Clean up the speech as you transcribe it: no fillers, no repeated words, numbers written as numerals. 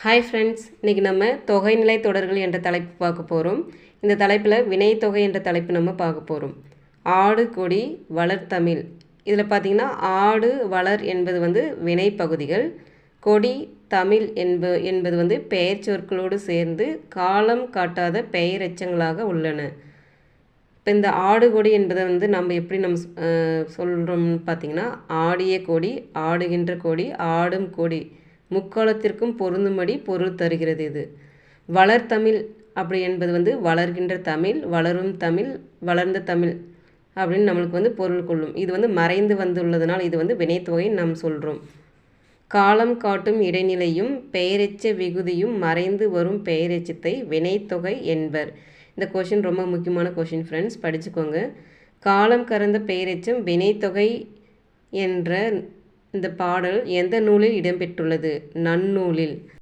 Hi friends, இன்றைக்கி நம்ம தொகைநிலை தொடர்கள் என்ற தலைப்பு பார்க்க போகிறோம். இந்த தலைப்பில் வினைத்தொகை என்ற தலைப்பு நம்ம பார்க்க போகிறோம். ஆடு கொடி வளர்தமிழ். இதில் பார்த்திங்கன்னா ஆடு வளர் என்பது வினைப்பகுதிகள், கொடி தமிழ் என்பது பெயர் சொற்களோடு சேர்ந்து காலம் காட்டாத பெயரெச்சங்களாக உள்ளன. இப்போ இந்த ஆடு கொடி என்பதை நம்ம எப்படி சொல்கிறோம்னு பார்த்திங்கன்னா, ஆடிய கொடி, ஆடுகின்ற கொடி, ஆடும் கொடி முக்காலத்திற்கும் பொருந்தும்படி பொருள் தருகிறது. இது வளர்தமிழ் அப்படி என்பது வளர்கின்ற தமிழ், வளரும் தமிழ், வளர்ந்த தமிழ் அப்படின்னு நம்மளுக்கு பொருள் கொள்ளும். இது மறைந்து வந்துள்ளதனால் இது வினைத்தொகைன்னு நாம் சொல்கிறோம். காலம் காட்டும் இடைநிலையும் பெயரெச்ச விகுதியும் மறைந்து வரும் பெயரெச்சத்தை வினைத்தொகை என்பர். இந்த கொஷின் ரொம்ப முக்கியமான கொஷின் ஃப்ரெண்ட்ஸ், படிச்சுக்கோங்க. காலம் கறந்த பெயரெச்சம் வினைத்தொகை என்ற இந்த பாடல் எந்த நூலில் இடம்பெற்றுள்ளது? நன்னூலில்.